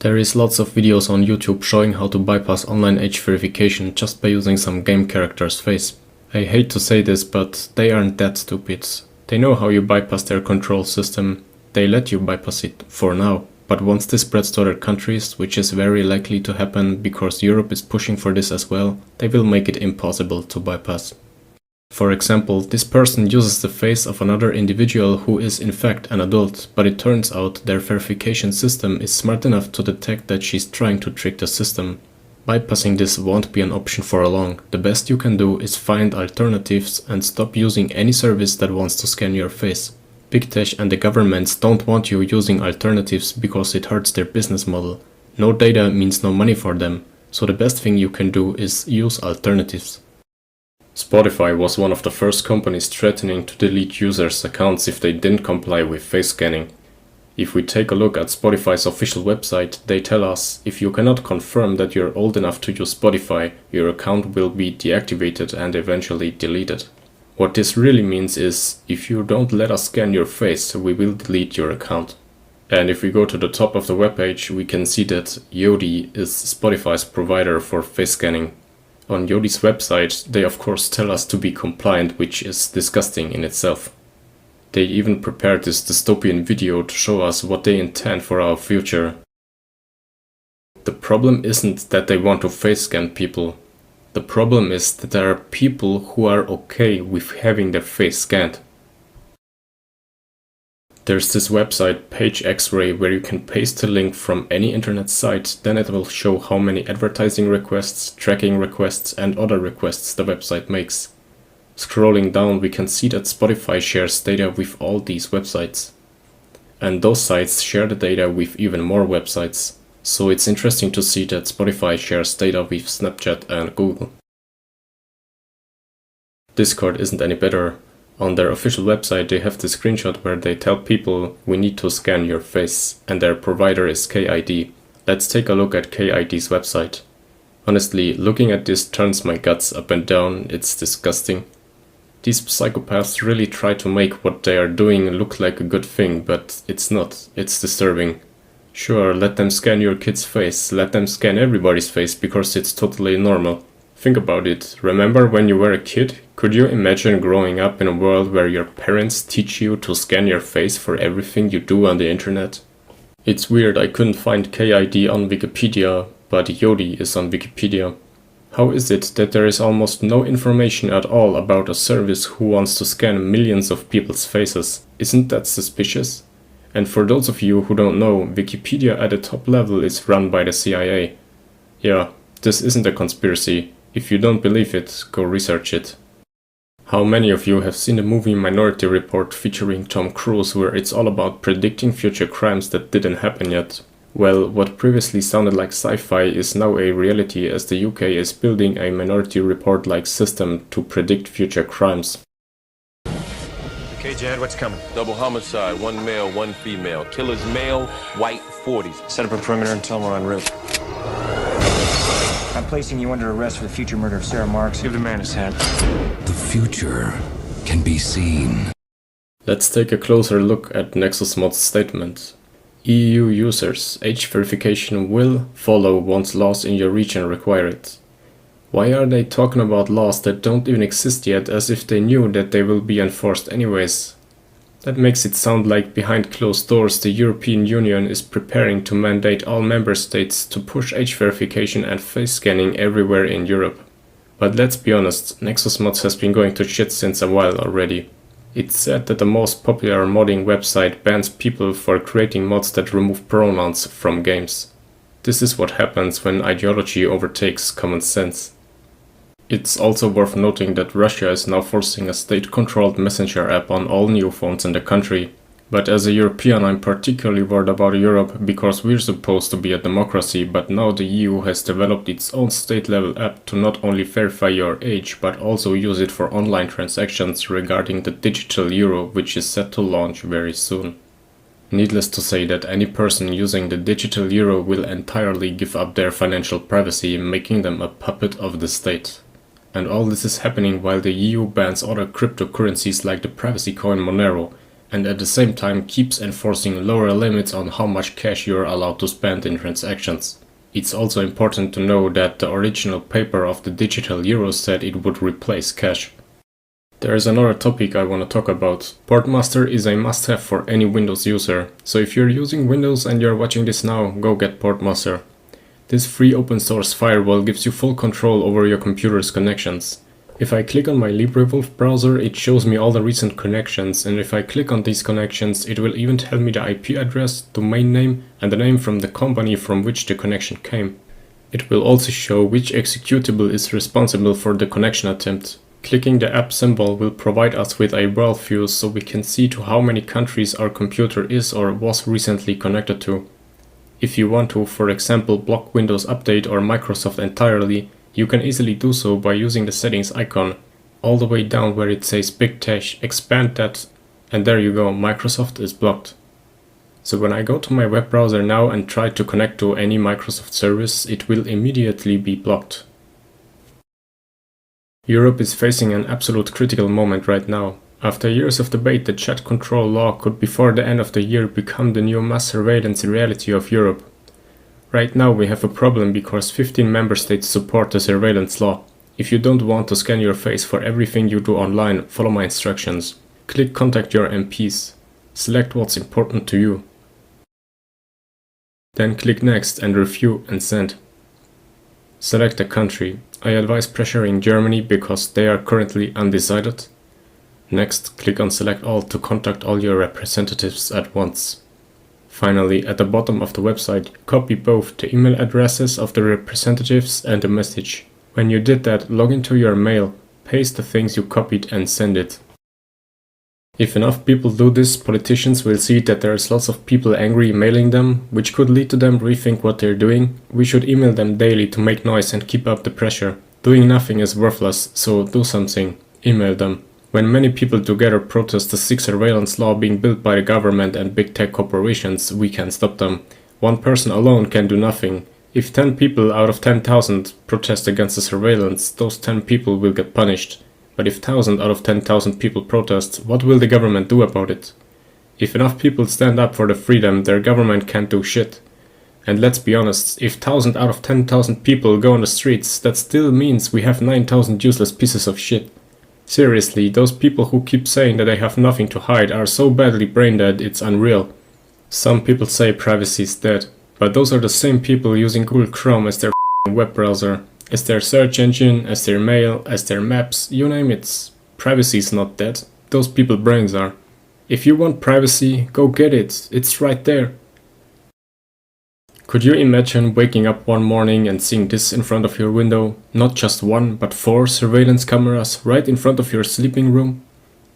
There is lots of videos on YouTube showing how to bypass online age verification just by using some game character's face. I hate to say this, but they aren't that stupid. They know how you bypass their control system. They let you bypass it for now. But once this spreads to other countries, which is very likely to happen because Europe is pushing for this as well, they will make it impossible to bypass. For example, this person uses the face of another individual who is in fact an adult, but it turns out their verification system is smart enough to detect that she's trying to trick the system. Bypassing this won't be an option for long. The best you can do is find alternatives and stop using any service that wants to scan your face. Big Tech and the governments don't want you using alternatives because it hurts their business model. No data means no money for them, so the best thing you can do is use alternatives. Spotify was one of the first companies threatening to delete users' accounts if they didn't comply with face scanning. If we take a look at Spotify's official website, they tell us if you cannot confirm that you're old enough to use Spotify, your account will be deactivated and eventually deleted. What this really means is, if you don't let us scan your face, we will delete your account. And if we go to the top of the webpage, we can see that Yoti is Spotify's provider for face scanning. On Yoti's website, they of course tell us to be compliant, which is disgusting in itself. They even prepared this dystopian video to show us what they intend for our future. The problem isn't that they want to face scan people. The problem is that there are people who are okay with having their face scanned. There's this website, Page X-Ray, where you can paste a link from any internet site, then it will show how many advertising requests, tracking requests and other requests the website makes. Scrolling down, we can see that Spotify shares data with all these websites. And those sites share the data with even more websites. So it's interesting to see that Spotify shares data with Snapchat and Google. Discord isn't any better. On their official website, they have this screenshot where they tell people we need to scan your face, and their provider is KID. Let's take a look at KID's website. Honestly, looking at this turns my guts up and down. It's disgusting. These psychopaths really try to make what they are doing look like a good thing, but it's not. It's disturbing. Sure, let them scan your kid's face, let them scan everybody's face because it's totally normal. Think about it. Remember when you were a kid? Could you imagine growing up in a world where your parents teach you to scan your face for everything you do on the internet? It's weird I couldn't find KID on Wikipedia, but Yoti is on Wikipedia. How is it that there is almost no information at all about a service who wants to scan millions of people's faces? Isn't that suspicious? And for those of you who don't know, Wikipedia at the top level is run by the CIA. Yeah, this isn't a conspiracy. If you don't believe it, go research it. How many of you have seen the movie Minority Report featuring Tom Cruise, where it's all about predicting future crimes that didn't happen yet? Well, what previously sounded like sci-fi is now a reality, as the UK is building a Minority Report-like system to predict future crimes. Okay, Jad, what's coming? Double homicide, one male, one female. Killer's male, white, 40s. Set up a perimeter and tell them we're en route. I'm placing you under arrest for the future murder of Sarah Marks. Give the man his hat. The future can be seen. Let's take a closer look at Nexus Mod's statement. EU users, age verification will follow once laws in your region require it. Why are they talking about laws that don't even exist yet, as if they knew that they will be enforced anyways? That makes it sound like behind closed doors the European Union is preparing to mandate all member states to push age verification and face scanning everywhere in Europe. But let's be honest, Nexus Mods has been going to shit since a while already. It's said that the most popular modding website bans people for creating mods that remove pronouns from games. This is what happens when ideology overtakes common sense. It's also worth noting that Russia is now forcing a state-controlled messenger app on all new phones in the country. But as a European, I'm particularly worried about Europe because we're supposed to be a democracy, but now the EU has developed its own state-level app to not only verify your age, but also use it for online transactions regarding the digital euro, which is set to launch very soon. Needless to say that any person using the digital euro will entirely give up their financial privacy, making them a puppet of the state. And all this is happening while the EU bans other cryptocurrencies like the privacy coin Monero, and at the same time keeps enforcing lower limits on how much cash you're allowed to spend in transactions. It's also important to know that the original paper of the digital euro said it would replace cash. There is another topic I want to talk about. Portmaster is a must-have for any Windows user, so if you're using Windows and you're watching this now, go get Portmaster. This free open source firewall gives you full control over your computer's connections. If I click on my LibreWolf browser, it shows me all the recent connections, and if I click on these connections, it will even tell me the IP address, domain name, and the name from the company from which the connection came. It will also show which executable is responsible for the connection attempt. Clicking the app symbol will provide us with a world view so we can see to how many countries our computer is or was recently connected to. If you want to, for example, block Windows Update or Microsoft entirely, you can easily do so by using the settings icon. All the way down where it says Big Dash, expand that, and there you go, Microsoft is blocked. So when I go to my web browser now and try to connect to any Microsoft service, it will immediately be blocked. Europe is facing an absolute critical moment right now. After years of debate, the chat control law could before the end of the year become the new mass surveillance reality of Europe. Right now we have a problem because 15 member states support the surveillance law. If you don't want to scan your face for everything you do online, follow my instructions. Click Contact your MPs. Select what's important to you. Then click Next and Review and Send. Select a country. I advise pressuring Germany because they are currently undecided. Next, click on Select All to contact all your representatives at once. Finally, at the bottom of the website, copy both the email addresses of the representatives and the message. When you did that, log into your mail, paste the things you copied and send it. If enough people do this, politicians will see that there's lots of people angry emailing them, which could lead to them rethink what they're doing. We should email them daily to make noise and keep up the pressure. Doing nothing is worthless, so do something. Email them. When many people together protest the sick surveillance law being built by the government and big tech corporations, we can stop them. One person alone can do nothing. If 10 people out of 10,000 protest against the surveillance, those 10 people will get punished. But if 1,000 out of 10,000 people protest, what will the government do about it? If enough people stand up for the freedom, their government can't do shit. And let's be honest, if 1,000 out of 10,000 people go on the streets, that still means we have 9,000 useless pieces of shit. Seriously, those people who keep saying that they have nothing to hide are so badly brain dead it's unreal. Some people say privacy is dead, but those are the same people using Google Chrome as their web browser, as their search engine, as their mail, as their maps, you name it. Privacy is not dead, those people's brains are. If you want privacy, go get it, it's right there. Could you imagine waking up one morning and seeing this in front of your window? Not just one, but 4 surveillance cameras right in front of your sleeping room?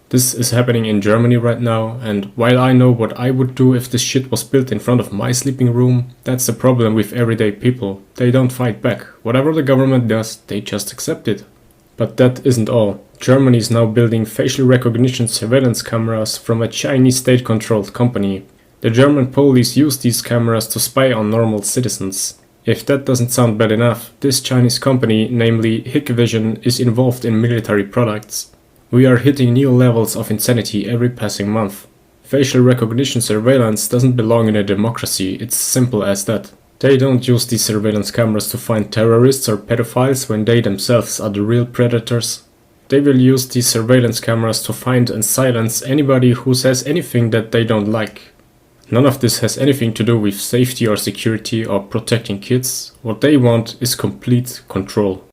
This is happening in Germany right now, and while I know what I would do if this shit was built in front of my sleeping room, that's the problem with everyday people. They don't fight back. Whatever the government does, they just accept it. But that isn't all. Germany is now building facial recognition surveillance cameras from a Chinese state-controlled company. The German police use these cameras to spy on normal citizens. If that doesn't sound bad enough, this Chinese company, namely Hikvision, is involved in military products. We are hitting new levels of insanity every passing month. Facial recognition surveillance doesn't belong in a democracy, it's simple as that. They don't use these surveillance cameras to find terrorists or pedophiles when they themselves are the real predators. They will use these surveillance cameras to find and silence anybody who says anything that they don't like. None of this has anything to do with safety or security or protecting kids. What they want is complete control.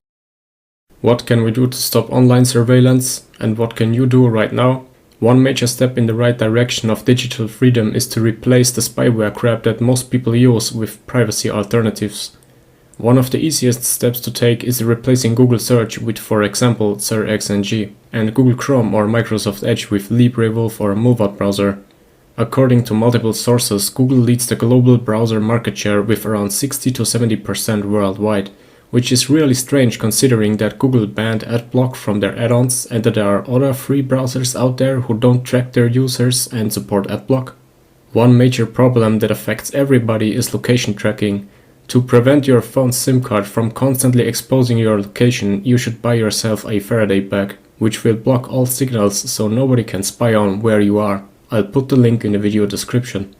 What can we do to stop online surveillance? And what can you do right now? One major step in the right direction of digital freedom is to replace the spyware crap that most people use with privacy alternatives. One of the easiest steps to take is replacing Google Search with, for example, SirXNG, and Google Chrome or Microsoft Edge with LibreWolf or Mullvad browser. According to multiple sources, Google leads the global browser market share with around 60 to 70% worldwide, which is really strange considering that Google banned AdBlock from their add-ons and that there are other free browsers out there who don't track their users and support AdBlock. One major problem that affects everybody is location tracking. To prevent your phone's SIM card from constantly exposing your location, you should buy yourself a Faraday bag, which will block all signals so nobody can spy on where you are. I'll put the link in the video description.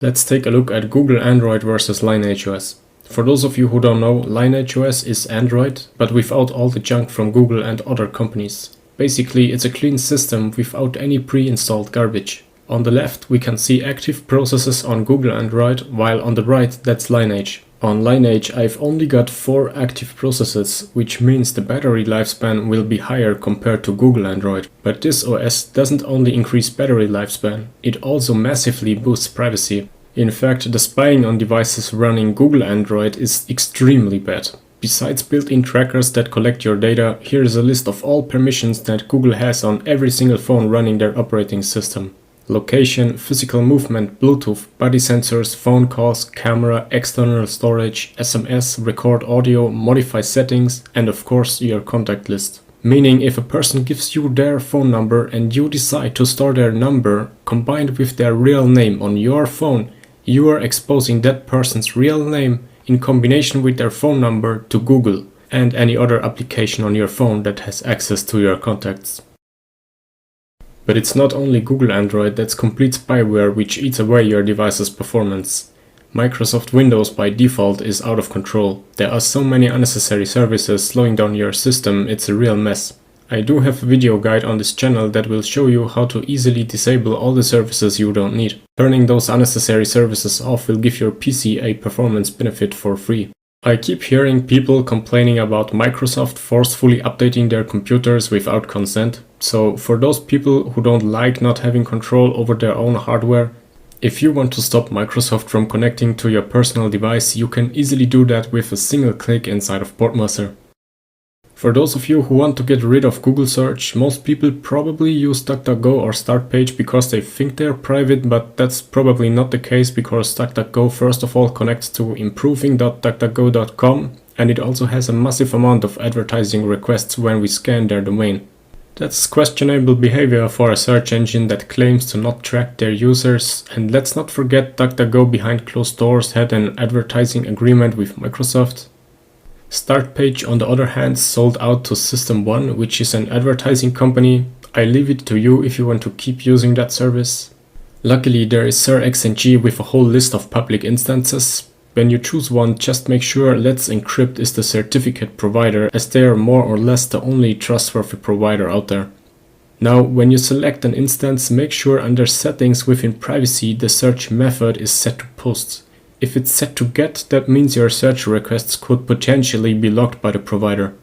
Let's take a look at Google Android versus Lineage OS. For those of you who don't know, Lineage OS is Android, but without all the junk from Google and other companies. Basically, it's a clean system without any pre-installed garbage. On the left, we can see active processes on Google Android, while on the right, that's Lineage. On Lineage, I've only got 4 active processes, which means the battery lifespan will be higher compared to Google Android. But this OS doesn't only increase battery lifespan, it also massively boosts privacy. In fact, the spying on devices running Google Android is extremely bad. Besides built-in trackers that collect your data, here is a list of all permissions that Google has on every single phone running their operating system. Location, physical movement, Bluetooth, body sensors, phone calls, camera, external storage, SMS, record audio, modify settings, and of course your contact list. Meaning if a person gives you their phone number and you decide to store their number combined with their real name on your phone, you are exposing that person's real name in combination with their phone number to Google and any other application on your phone that has access to your contacts. But it's not only Google Android that's complete spyware which eats away your device's performance. Microsoft Windows by default is out of control. There are so many unnecessary services slowing down your system, it's a real mess. I do have a video guide on this channel that will show you how to easily disable all the services you don't need. Turning those unnecessary services off will give your PC a performance benefit for free. I keep hearing people complaining about Microsoft forcefully updating their computers without consent. So for those people who don't like not having control over their own hardware, if you want to stop Microsoft from connecting to your personal device, you can easily do that with a single click inside of Portmaster. For those of you who want to get rid of Google search, most people probably use DuckDuckGo or Startpage because they think they're private, but that's probably not the case because DuckDuckGo first of all connects to improving.duckduckgo.com and it also has a massive amount of advertising requests when we scan their domain. That's questionable behavior for a search engine that claims to not track their users, and let's not forget DuckDuckGo behind closed doors had an advertising agreement with Microsoft. Startpage on the other hand sold out to System1, which is an advertising company. I leave it to you if you want to keep using that service. Luckily there is SirXNG with a whole list of public instances. When you choose one, just make sure Let's Encrypt is the certificate provider, as they are more or less the only trustworthy provider out there. Now, when you select an instance, make sure under Settings within Privacy the search method is set to Posts. If it's set to GET, that means your search requests could potentially be locked by the provider.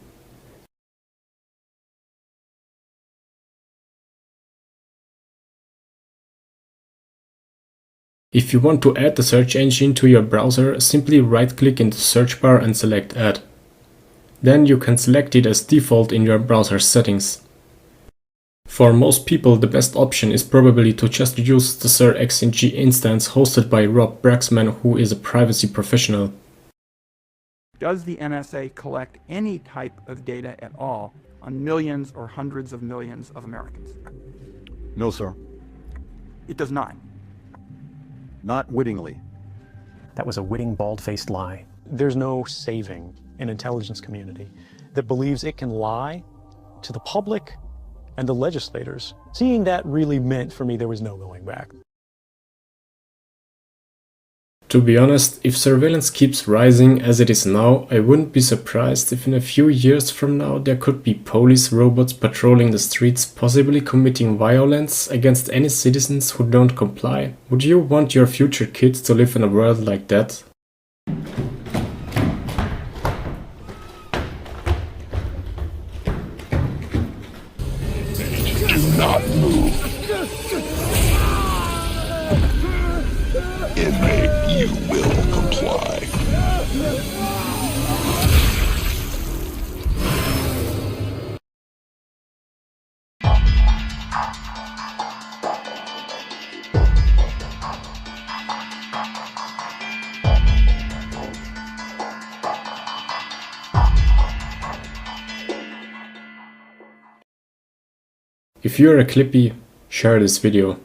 If you want to add the search engine to your browser, simply right-click in the search bar and select Add. Then you can select it as default in your browser settings. For most people, the best option is probably to just use the SirXNG instance hosted by Rob Braxman, who is a privacy professional. Does the NSA collect any type of data at all on millions or hundreds of millions of Americans? No, sir. It does not. Not wittingly. That was a witting, bald-faced lie. There's no saving an intelligence community that believes it can lie to the public and the legislators. Seeing that really meant for me there was no going back. To be honest, if surveillance keeps rising as it is now, I wouldn't be surprised if in a few years from now there could be police robots patrolling the streets, possibly committing violence against any citizens who don't comply. Would you want your future kids to live in a world like that? Do not move. Inmate, you will comply. If you're a Clippy, share this video.